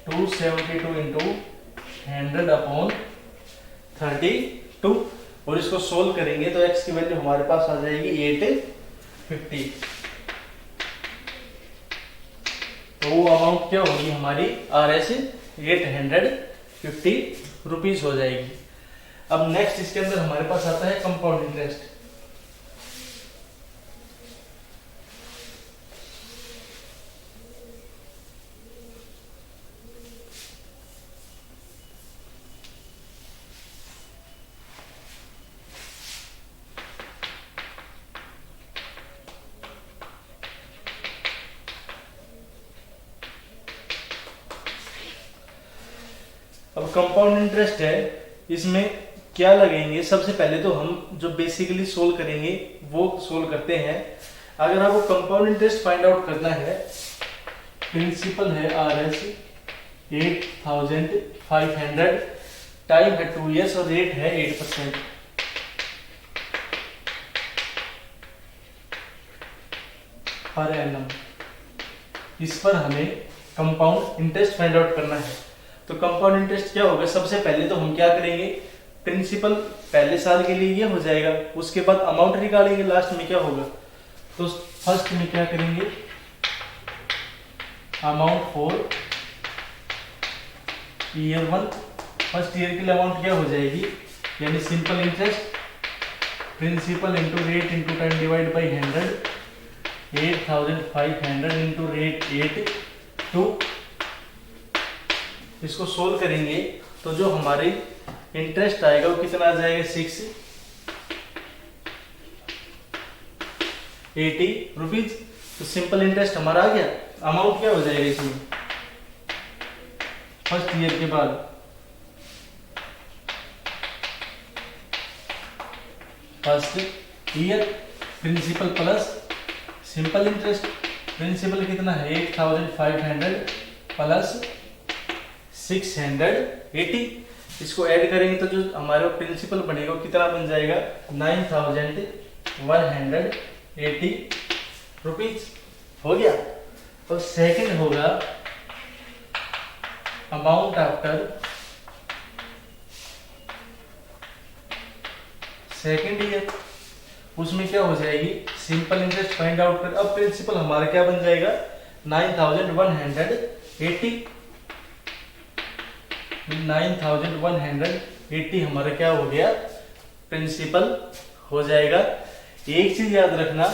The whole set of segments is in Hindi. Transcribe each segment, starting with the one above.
272 इंटू 100/32 और इसको सोल्व करेंगे तो x की वैल्यू हमारे पास आ जाएगी 850। तो वो अमाउंट क्या होगी हमारी RS 850 रुपीज हो जाएगी। अब नेक्स्ट इसके अंदर हमारे पास आता है कंपाउंड इंटरेस्ट। अब कंपाउंड इंटरेस्ट है, इसमें क्या लगेंगे, सबसे पहले तो हम जो बेसिकली सोल्व करेंगे वो सोल्व करते हैं। अगर आपको कंपाउंड इंटरेस्ट फाइंड आउट करना है, प्रिंसिपल है RS 8500, टाइम है 2 years और रेट है 8% पर एनम। इस पर हमें कंपाउंड इंटरेस्ट फाइंड आउट करना है। तो कंपाउंड इंटरेस्ट क्या होगा, सबसे पहले तो हम क्या करेंगे, प्रिंसिपल पहले साल के लिए ये हो जाएगा, उसके बाद अमाउंट निकालेंगे लास्ट में क्या होगा। तो फर्स्ट में क्या करेंगे, amount for year 1, first year के लिए अमाउंट क्या हो जाएगी, यानी simple interest principal into rate into time divide by 100, 8500 into rate 8 इसको सोल्व करेंगे तो जो हमारे इंटरेस्ट आएगा वो कितना आ जाएगा 680 रुपीज। तो सिंपल इंटरेस्ट हमारा आ गया। अमाउंट क्या हो जाएगा इसमें, फर्स्ट ईयर के बाद first year principal plus simple interest, principal कितना है 8500 प्लस 680, इसको ऐड करेंगे तो जो हमारा प्रिंसिपल बनेगा वो कितना बन जाएगा 9180 रुपीज हो गया। और सेकंड होगा अमाउंट आफ्टर सेकंड ईयर, उसमें क्या हो जाएगी, सिंपल इंटरेस्ट फाइंड आउट कर। अब प्रिंसिपल हमारा क्या बन जाएगा 9180 हमारा क्या हो गया, प्रिंसिपल हो जाएगा। एक चीज याद रखना,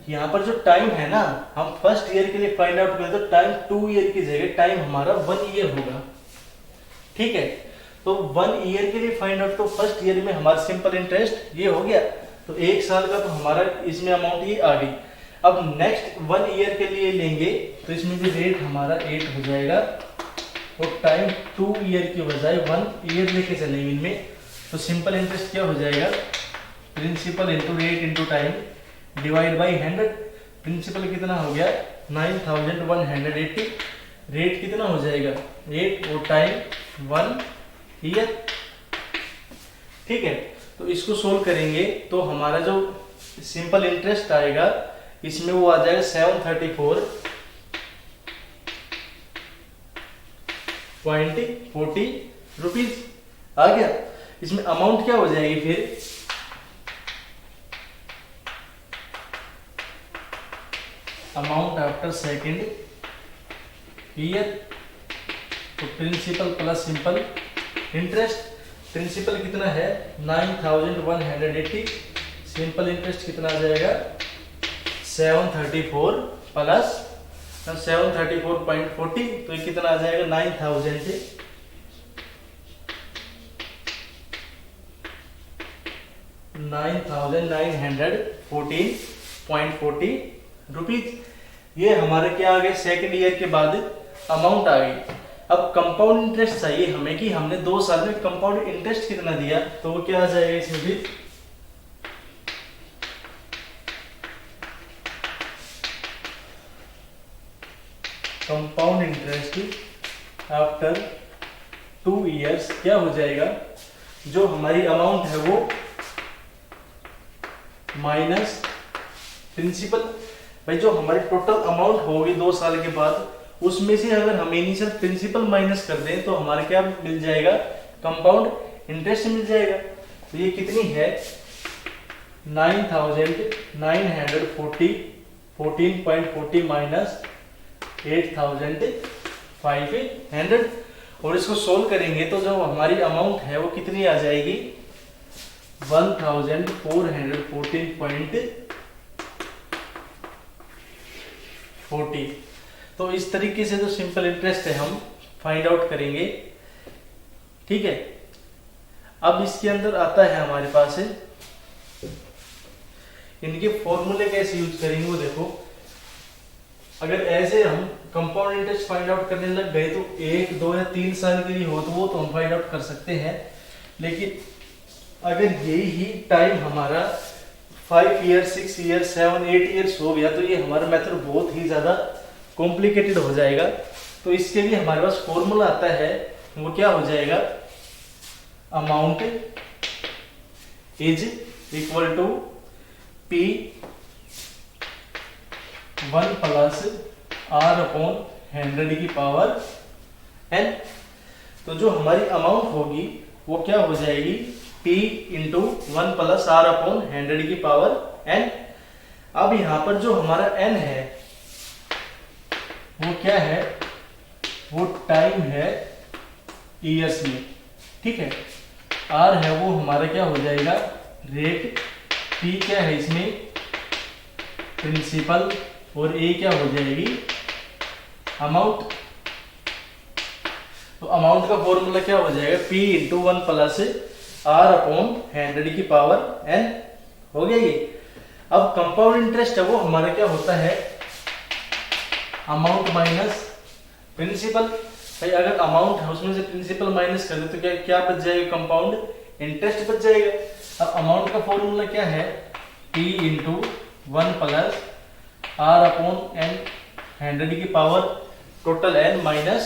यहाँ पर जो टाइम है ना, हम फर्स्ट ईयर के लिए फाइंड आउट करें तो टाइम 2 ईयर की जगह टाइम हमारा 1 ईयर होगा, ठीक है। तो 1 ईयर के लिए फाइंड आउट, तो फर्स्ट ईयर में हमारा सिंपल इंटरेस्ट ये हो गया, तो 1 साल का तो हमारा इसमें अमाउंट ये आ गई। अब नेक्स्ट 1 ईयर के लिए लेंगे तो इसमें भी रेट हमारा 8 हो जाएगा और टाइम 2 ईयर की बजाय 1 ईयर लेके चलेंगे इनमें। तो सिंपल इंटरेस्ट क्या हो जाएगा, principal into rate into time divide by 100। Principal कितना हो गया 9180, रेट कितना हो जाएगा 8 और टाइम 1 ईयर, ठीक है। तो इसको सोल्व करेंगे तो हमारा जो सिंपल इंटरेस्ट आएगा इसमें वो आ जाएगा 734.40 रुपीज आ गया। इसमें अमाउंट क्या हो जाएगी फिर, अमाउंट आफ्टर सेकेंड ईयर, तो principal plus simple interest, principal कितना है 9180, सिंपल इंटरेस्ट कितना आ जाएगा 734 प्लस 734.40, तो ये कितना आ जाएगा 9914.40 रुपीज। ये हमारे क्या आ गए, सेकेंड ईयर के बाद अमाउंट आ गई। अब कंपाउंड इंटरेस्ट चाहिए हमें कि हमने 2 साल में कंपाउंड इंटरेस्ट कितना दिया, तो वो क्या आ जाएगा इसमें भी कंपाउंड इंटरेस्ट आफ्टर 2 इयर्स क्या हो जाएगा, जो हमारी अमाउंट है वो माइनस प्रिंसिपल। भाई जो हमारी टोटल अमाउंट होगी 2 साल के बाद उसमें से अगर हम इनिशियल प्रिंसिपल माइनस कर दें तो हमारा क्या मिल जाएगा, कंपाउंड इंटरेस्ट मिल जाएगा। तो ये कितनी है 9,940 14.40 माइनस 8,500 और इसको सोल्व करेंगे तो जो हमारी अमाउंट है वो कितनी आ जाएगी 1,414.40। तो इस तरीके से जो सिंपल इंटरेस्ट है हम फाइंड आउट करेंगे। ठीक है, अब इसके अंदर आता है हमारे पास है इनके फॉर्मूले कैसे यूज करेंगे वो देखो। अगर ऐसे हम कंपाउंड इंटरेस्ट फाइंड आउट करने लग गए तो 1, 2 या 3 साल के लिए हो तो वो तो हम फाइंड आउट कर सकते हैं, लेकिन अगर यही ही टाइम हमारा 5 ईयर 6 ईयर 7 8 ईयर्स हो गया तो ये हमारा मेथड बहुत ही ज्यादा कॉम्प्लिकेटेड हो जाएगा। तो इसके लिए हमारे पास फॉर्मूला आता है, वो क्या हो जाएगा, amount is equal to P 1 plus R upon 100 की पावर n। तो जो हमारी अमाउंट होगी वो क्या हो जाएगी P into 1 plus R upon 100 की पावर n। अब यहां पर जो हमारा n है वो क्या है, वो टाइम है ईयर्स में। ठीक है, R है वो हमारा क्या हो जाएगा रेट, P क्या है इसमें प्रिंसिपल और A क्या हो जाएगी अमाउंट। तो अमाउंट का फॉर्मूला क्या हो जाएगा P into 1 plus R upon 100 की पावर n। हो गया ये। अब कंपाउंड इंटरेस्ट है वो हमारा क्या होता है अमाउंट माइनस प्रिंसिपल। भाई अगर अमाउंट है उसमें से प्रिंसिपल माइनस कर दे तो क्या क्या बच जाएगा, कंपाउंड इंटरेस्ट बच जाएगा। अब अमाउंट का फॉर्मूला क्या है P into 1 plus R upon n 100 की power total n minus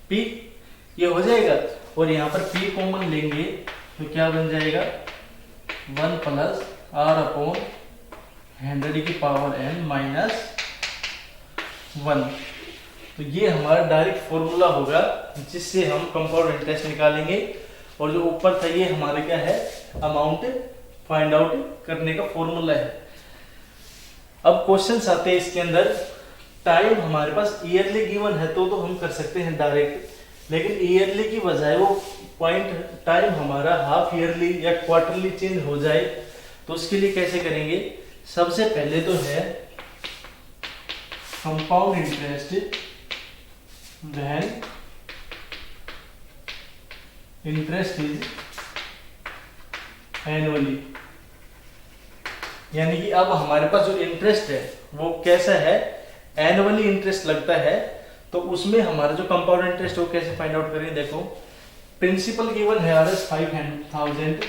P, ये हो जाएगा। और यहाँ पर P कॉमन लेंगे तो क्या बन जाएगा 1 प्लस R अपॉन 100 की पावर n माइनस 1। तो ये हमारा डायरेक्ट फॉर्मूला होगा जिससे हम कंपाउंड इंटरेस्ट निकालेंगे। और जो ऊपर था ये हमारा क्या है अमाउंट फाइंड आउट करने का फॉर्मूला है। अब क्वेश्चंस आते हैं इसके अंदर। टाइम हमारे पास ईयरली गिवन है तो हम कर सकते हैं डायरेक्ट, लेकिन ईयरली की बजाय वो पॉइंट टाइम हमारा हाफ ईयरली या क्वार्टरली चेंज हो जाए तो उसके लिए कैसे करेंगे। सबसे पहले तो है compound interest when interest is annually, यानी कि अब हमारे पास जो इंटरेस्ट है वो कैसा है एनुअली इंटरेस्ट लगता है। तो उसमें हमारा जो कंपाउंड इंटरेस्ट वो कैसे फाइंड आउट करें, देखो प्रिंसिपल गिवन है RS 5,000।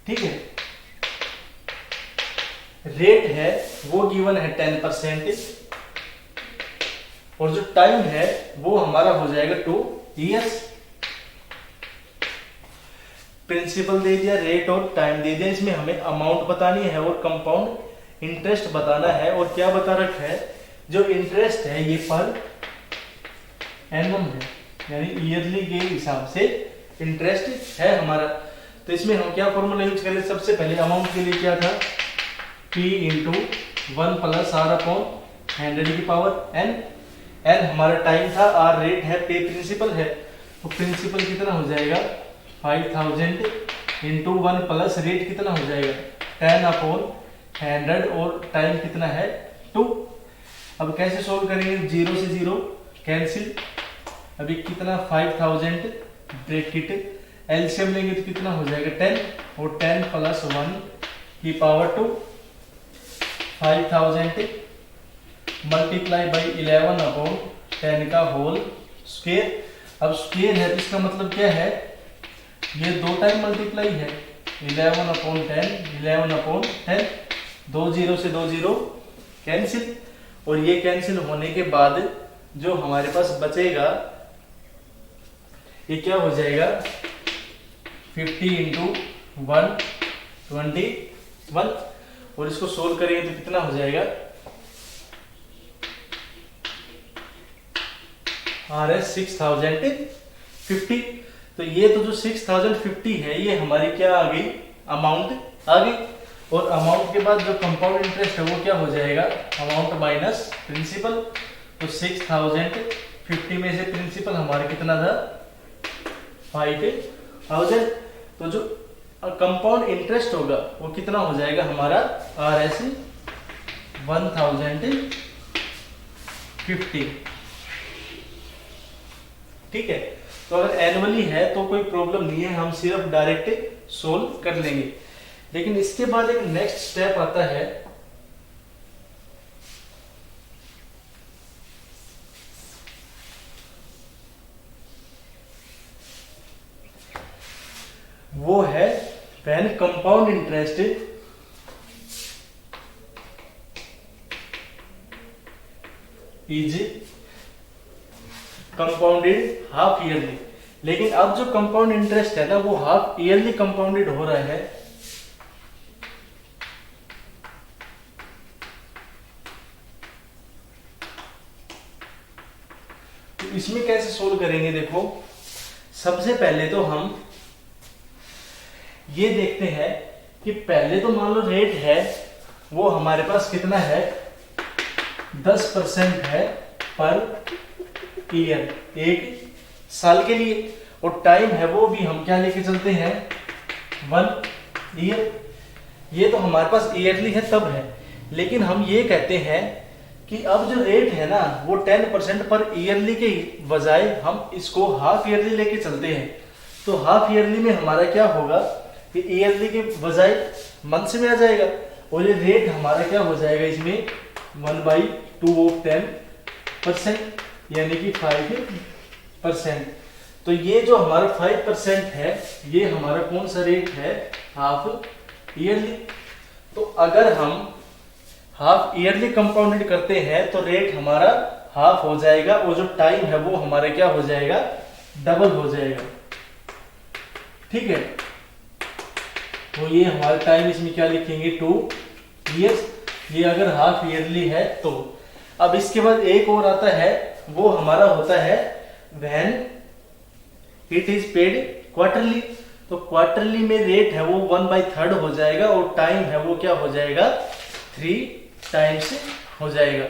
ठीक है, रेट है वो गिवन है 10% और जो टाइम है वो हमारा हो जाएगा 2 इयर्स। प्रिंसिपल दे दिया, रेट और टाइम दे दिया, इसमें हमें अमाउंट बतानी है और कंपाउंड इंटरेस्ट बताना है। और क्या बता रखा है, जो इंटरेस्ट है ये पर एनम है, यानी ईयरली के हिसाब से इंटरेस्ट है हमारा। तो इसमें हम क्या फॉर्मूला यूज करें, सबसे पहले अमाउंट के लिए क्या था P into 1 plus R upon 100 की पावर n। n हमारा टाइम था, R रेट है, पे प्रिंसिपल है। तो प्रिंसिपल कितना हो जाएगा 5,000 इंटू 1 प्लस रेट कितना हो जाएगा 10 अपॉन 100 और टाइम कितना है 2। अब कैसे सोल्व करेंगे, 0 से 0 कैंसिल। अभी कितना 5,000 ब्रैकेट एलसीएम लेंगे तो कितना हो जाएगा 10 और 10 प्लस 1 की पावर 2। 5,000 मल्टीप्लाई बाई 11 अपॉन 10 का होल स्क्वायर। अब स्क्वायर है तो इसका मतलब क्या है, ये 2 टाइम मल्टीप्लाई है 11 अपॉन 10 11 अपॉन 10। 2 0 से 2 0 कैंसिल और ये कैंसिल होने के बाद जो हमारे पास बचेगा ये क्या हो जाएगा 50 इंटू 121 और इसको सोल्व करेंगे तो कितना हो जाएगा RS 6050। तो ये तो जो 6050 है ये हमारी क्या आ गई, अमाउंट आ गई। और अमाउंट के बाद जो कंपाउंड इंटरेस्ट है वो क्या हो जाएगा, अमाउंट माइनस प्रिंसिपल। तो 6050 में से प्रिंसिपल हमारा कितना था, 5000। तो जो कंपाउंड इंटरेस्ट होगा वो कितना हो जाएगा हमारा, RS 1050। ठीक है। तो अगर एनुअली है तो कोई प्रॉब्लम नहीं है, हम सिर्फ डायरेक्ट सोल्व कर लेंगे। लेकिन इसके बाद एक नेक्स्ट स्टेप आता है, वो है when compound interest is compounded half yearly. लेकिन अब जो कंपाउंड इंटरेस्ट है ना वो हाफ ईयरली कंपाउंडेड हो रहा है। तो इसमें कैसे सोल्व करेंगे, देखो सबसे पहले तो हम ये देखते हैं कि पहले तो मान लो रेट है वो हमारे पास कितना है, 10% है पर ईयर, एक साल के लिए। और टाइम है वो भी हम क्या लेके चलते हैं, 1 ईयर। ये तो हमारे पास ईयरली है तब है। लेकिन हम ये कहते हैं कि अब जो रेट है ना वो 10% पर ईयरली के बजाय हम इसको हाफ ईयरली लेके चलते हैं। तो हाफ ईयरली में हमारा क्या होगा कि ईयरली के बजाय मंथ्स में आ जाएगा। और ये रेट हमारा क्या हो जाएगा इसमें, 1/2 ऑफ 10%, यानी कि 5%। तो ये जो हमारा 5% है ये हमारा कौन सा रेट है, हाफ ईयरली। तो अगर हम हाफ ईयरली कंपाउंडेड करते हैं तो रेट हमारा हाफ हो जाएगा और जो टाइम है वो हमारा क्या हो जाएगा, डबल हो जाएगा। ठीक है। तो ये हमारा टाइम इसमें क्या लिखेंगे, 2 इयर्स। ये अगर हाफ ईयरली है तो। अब इसके बाद एक और आता है, वो हमारा होता है when it is paid quarterly. तो क्वार्टरली में रेट है वो 1/3 हो जाएगा और टाइम है वो क्या हो जाएगा, 3 टाइम्स हो जाएगा।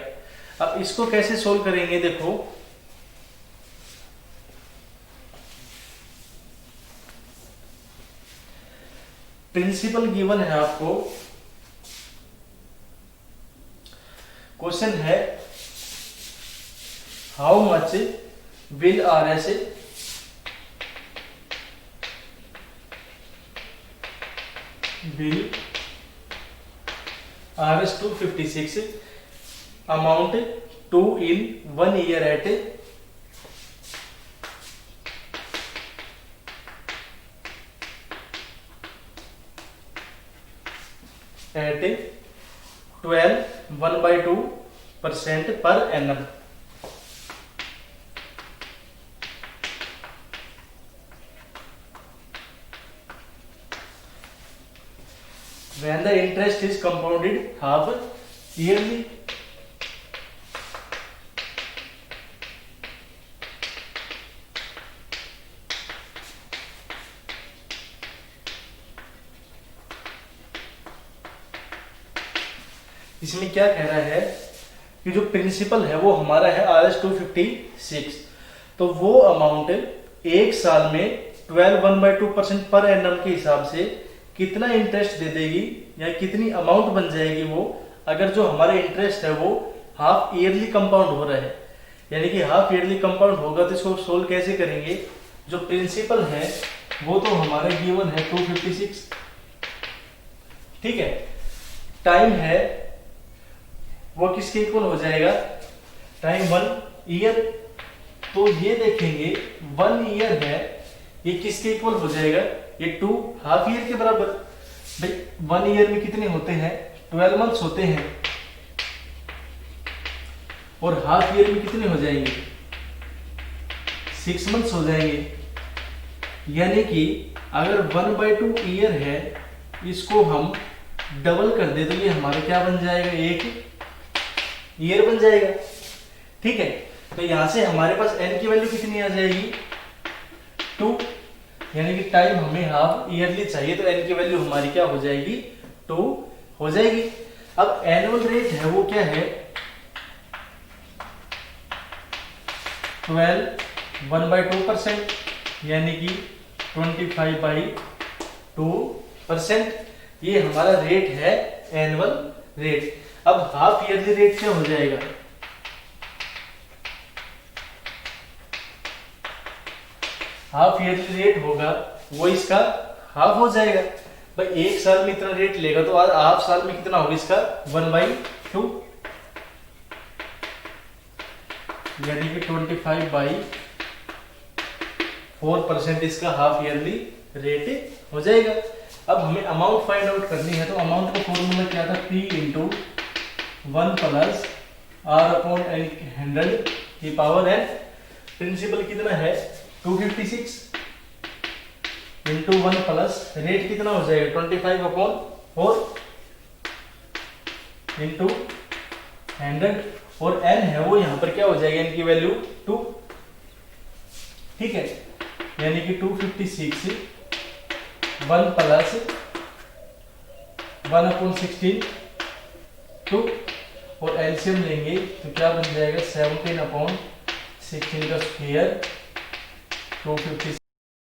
अब इसको कैसे सोल्व करेंगे, देखो प्रिंसिपल गिवन है आपको, क्वेश्चन है how much will RS will RS 256 amount to in 1 year at 12 1/2% per annum। When the interest is compounded half yearly। इसमें क्या कह रहा है कि जो प्रिंसिपल है वो हमारा है RS 256। तो वो अमाउंट एक साल में 12 1/2% पर एनम के हिसाब से कितना इंटरेस्ट दे देगी या कितनी अमाउंट बन जाएगी वो, अगर जो हमारा इंटरेस्ट है वो हाफ ईयरली कंपाउंड हो रहा है। यानी कि हाफ ईयरली कंपाउंड होगा तो इसको सोल्व कैसे करेंगे, जो प्रिंसिपल है वो तो हमारा गिवन है 256। ठीक है। टाइम है वो किसके इक्वल हो जाएगा, टाइम 1 ईयर। तो ये देखेंगे 1 ईयर है ये किसके इक्वल हो जाएगा, ये 2 हाफ ईयर के बराबर। भाई 1 ईयर में कितने होते हैं, 12 मंथ्स होते हैं। और हाफ ईयर में कितने हो जाएंगे, 6 मंथ्स हो जाएंगे। यानी कि अगर 1/2 ईयर है इसको हम डबल कर दे तो ये हमारा क्या बन जाएगा, 1 ईयर बन जाएगा। ठीक है। तो यहाँ से हमारे पास n की वैल्यू कितनी आ जाएगी 2, यानी कि टाइम हमें हाफ ईयरली चाहिए, तो n की वैल्यू हमारी क्या हो जाएगी 2 हो जाएगी। अब एनुअल रेट है वो क्या है 12 1/2%, यानी कि 25/2%, ये हमारा रेट है एनुअल रेट। अब हाफ ईयरली रेट क्या हो जाएगा, हाफ ईयरली रेट होगा वो इसका हाफ हो जाएगा। भाई एक साल में इतना रेट लेगा तो आज हाफ साल में कितना होगा इसका 1/2, यानी कि 25/4% इसका हाफ ईयरली रेट हो जाएगा। अब हमें अमाउंट फाइंड आउट करनी है, तो अमाउंट का फॉर्मूला क्या था P × 1 + R/100 की पावर n। प्रिंसिपल कितना है 256 × 1 प्लस रेट कितना हो जाएगा 25/4 × 100, और n है वो यहाँ पर क्या हो जाएगा n की वैल्यू 2, ठीक है, यानी कि 256 1 प्लस 1/16 2, और एलसीएम लेंगे तो क्या बन जाएगा 17/16 का स्क्वायर 256